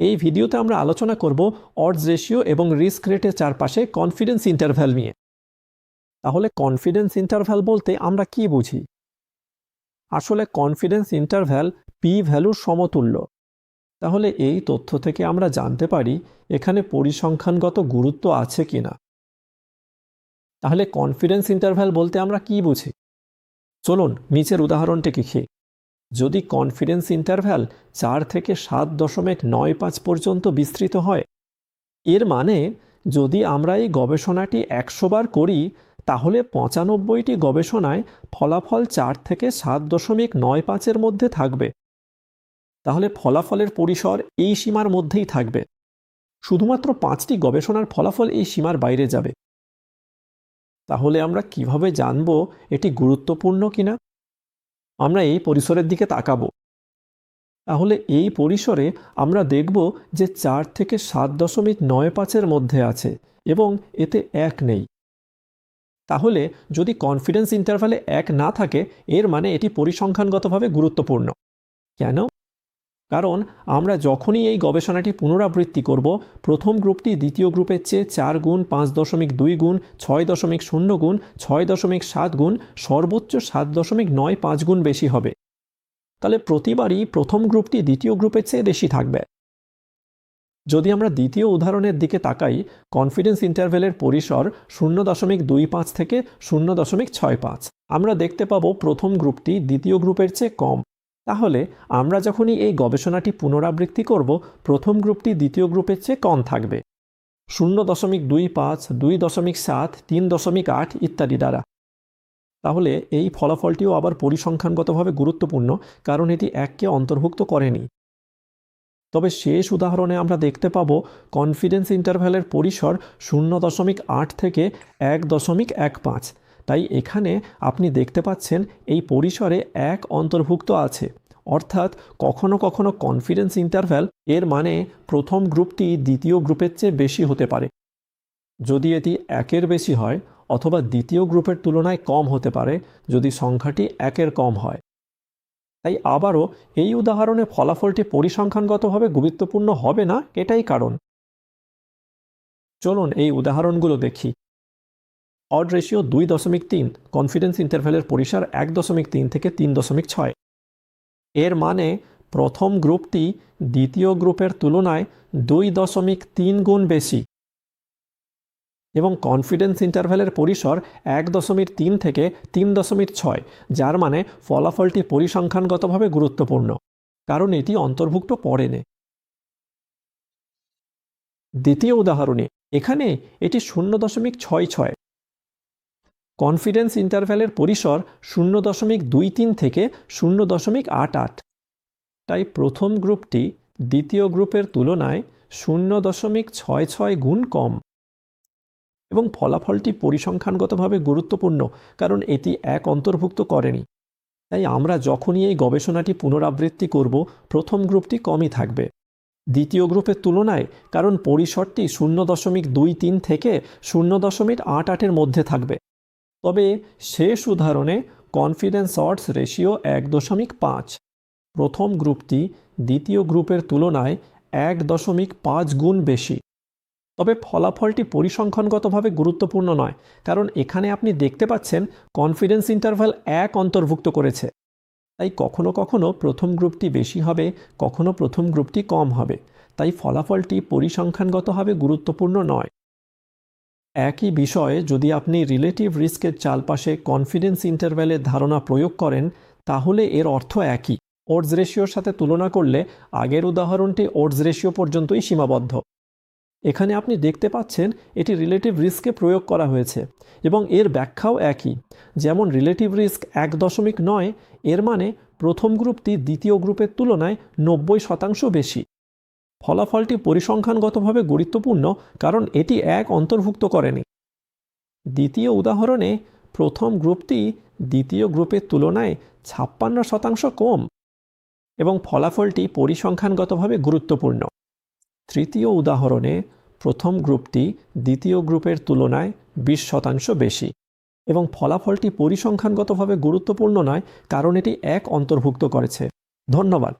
এই ভিডিওতে আমরা আলোচনা করব অডস রেশিও এবং রিস্ক রেটের চারপাশে কনফিডেন্স ইন্টারভ্যাল নিয়ে। তাহলে কনফিডেন্স ইন্টারভ্যাল বলতে আমরা কি বুঝি? আসলে কনফিডেন্স ইন্টারভ্যাল পি ভ্যালুর সমতুল্য। তাহলে এই তথ্য থেকে আমরা জানতে পারি এখানে পরিসংখ্যানগত গুরুত্ব আছে কিনা। তাহলে কনফিডেন্স ইন্টারভ্যাল বলতে আমরা কি বুঝি? চলুন নিচের উদাহরণটি লিখি। যদি কনফিডেন্স ইন্টারভ্যাল 4 থেকে 7.95 পর্যন্ত বিস্তৃত হয়, এর মানে যদি আমরা এই গবেষণাটি 100 বার করি তাহলে 95টি গবেষণায় ফলাফল 4 থেকে 7.95-এর মধ্যে থাকবে। তাহলে ফলাফলের পরিসর এই সীমার মধ্যেই থাকবে। শুধুমাত্র 5টি গবেষণার ফলাফল এই সীমার বাইরে যাবে। তাহলে আমরা কিভাবে জানব এটি গুরুত্বপূর্ণ কিনা? আমরা এই পরিসরের দিকে তাকাবো। তাহলে এই পরিসরে আমরা দেখব যে 4 থেকে 7.95-এর মধ্যে আছে এবং এতে 1 নেই। তাহলে যদি কনফিডেন্স ইন্টারভ্যালে 1 না থাকে এর মানে এটি পরিসংখ্যানগতভাবে গুরুত্বপূর্ণ। কেন? কারণ আমরা যখনই এই গবেষণাটি পুনরাবৃত্তি করব, প্রথম গ্রুপটি দ্বিতীয় গ্রুপের চেয়ে 4 গুণ, 5.2 গুণ, 6.0 গুণ, 6.7 গুণ, সর্বোচ্চ 7.95 গুণ বেশি হবে। তাহলে প্রতিবারই প্রথম গ্রুপটি দ্বিতীয় গ্রুপের চেয়ে বেশি থাকবে। যদি আমরা দ্বিতীয় উদাহরণের দিকে তাকাই, কনফিডেন্স ইন্টারভ্যালের পরিসর 0.25 থেকে 0.65, আমরা দেখতে পাবো প্রথম গ্রুপটি দ্বিতীয় গ্রুপের চেয়ে কম। তাহলে আমরা যখনই এই গবেষণাটি পুনরাবৃত্তি করব, প্রথম গ্রুপটি দ্বিতীয় গ্রুপের চেয়ে কম থাকবে 0.25, 2.7, 3.8 ইত্যাদি দ্বারা। তাহলে এই ফলাফলটিও আবার পরিসংখ্যানগতভাবে গুরুত্বপূর্ণ, কারণ এটি 1কে অন্তর্ভুক্ত করেনি। তবে শেষ উদাহরণে আমরা দেখতে পাবো কনফিডেন্স ইন্টারভ্যালের পরিসর 0.8 থেকে 1.15। তাই এখানে আপনি দেখতে পাচ্ছেন এই পরিসরে 1 অন্তর্ভুক্ত আছে। অর্থাৎ কখনো কখনো কনফিডেন্স ইন্টারভ্যাল এর মানে প্রথম গ্রুপটি দ্বিতীয় গ্রুপের চেয়ে বেশি হতে পারে। যদি এটি 1-এর বেশি হয়, অথবা দ্বিতীয় গ্রুপের তুলনায় কম হতে পারে যদি সংখ্যাটি 1-এর কম হয়। তাই আবারও এই উদাহরণে ফলাফলটি পরিসংখ্যানগতভাবে গুরুত্বপূর্ণ হবে না, এটাই কারণ। চলুন এই উদাহরণগুলো দেখি। অড রেশিও 2.3, কনফিডেন্স ইন্টারভ্যালের পরিসর 1.3 থেকে 3.6। এর মানে প্রথম গ্রুপটি দ্বিতীয় গ্রুপের তুলনায় 2.3 গুণ বেশি এবং কনফিডেন্স ইন্টারভ্যালের পরিসর 1.3 থেকে 3.6, যার মানে ফলাফলটি পরিসংখ্যানগতভাবে গুরুত্বপূর্ণ, কারণ এটি অন্তর্ভুক্ত পড়েনি। দ্বিতীয় উদাহরণে এখানে এটি 0.66। কনফিডেন্স ইন্টারভ্যালের পরিসর 0.23 থেকে 0.88। তাই প্রথম গ্রুপটি দ্বিতীয় গ্রুপের তুলনায় 0.66 গুণ কম এবং ফলাফলটি পরিসংখ্যানগতভাবে গুরুত্বপূর্ণ, কারণ এটি 1 অন্তর্ভুক্ত করেনি। তাই আমরা যখনই এই গবেষণাটি পুনরাবৃত্তি করব, প্রথম গ্রুপটি কমই থাকবে দ্বিতীয় গ্রুপের তুলনায়, কারণ পরিসরটি 0.23 থেকে 0.88-এর মধ্যে থাকবে। তবে শেষ উদাহরণে কনফিডেন্স অডস রেশিও 1.5, প্রথম গ্রুপটি দ্বিতীয় গ্রুপের তুলনায় 1.5 গুণ বেশি। তবে ফলাফলটি পরিসংখ্যানগতভাবে গুরুত্বপূর্ণ নয়, কারণ এখানে আপনি দেখতে পাচ্ছেন কনফিডেন্স ইন্টারভ্যাল 1 অন্তর্ভুক্ত করেছে। তাই কখনো কখনো প্রথম গ্রুপটি বেশি হবে, কখনো প্রথম গ্রুপটি কম হবে। তাই ফলাফলটি পরিসংখ্যানগতভাবে গুরুত্বপূর্ণ নয়। একই বিষয়ে যদি আপনি রিলেটিভ রিস্কের চারপাশে কনফিডেন্স ইন্টারভ্যালের ধারণা প্রয়োগ করেন, তাহলে এর অর্থ একই। অডস রেশিওর সাথে তুলনা করলে আগের উদাহরণটি অডস রেশিও পর্যন্তই সীমাবদ্ধ। এখানে আপনি দেখতে পাচ্ছেন এটি রিলেটিভ রিস্কে প্রয়োগ করা হয়েছে এবং এর ব্যাখ্যাও একই। যেমন রিলেটিভ রিস্ক 1.9, এর মানে প্রথম গ্রুপটি দ্বিতীয় গ্রুপের তুলনায় 90% বেশি। ফলাফলটি পরিসংখ্যানগতভাবে গুরুত্বপূর্ণ, কারণ এটি 1 অন্তর্ভুক্ত করেনি। দ্বিতীয় উদাহরণে প্রথম গ্রুপটি দ্বিতীয় গ্রুপের তুলনায় 56% কম এবং ফলাফলটি পরিসংখ্যানগতভাবে গুরুত্বপূর্ণ। তৃতীয় উদাহরণে প্রথম গ্রুপটি দ্বিতীয় গ্রুপের তুলনায় 20% বেশি এবং ফলাফলটি পরিসংখ্যানগতভাবে গুরুত্বপূর্ণ নয়, কারণ এটি 1 অন্তর্ভুক্ত করেছে। ধন্যবাদ।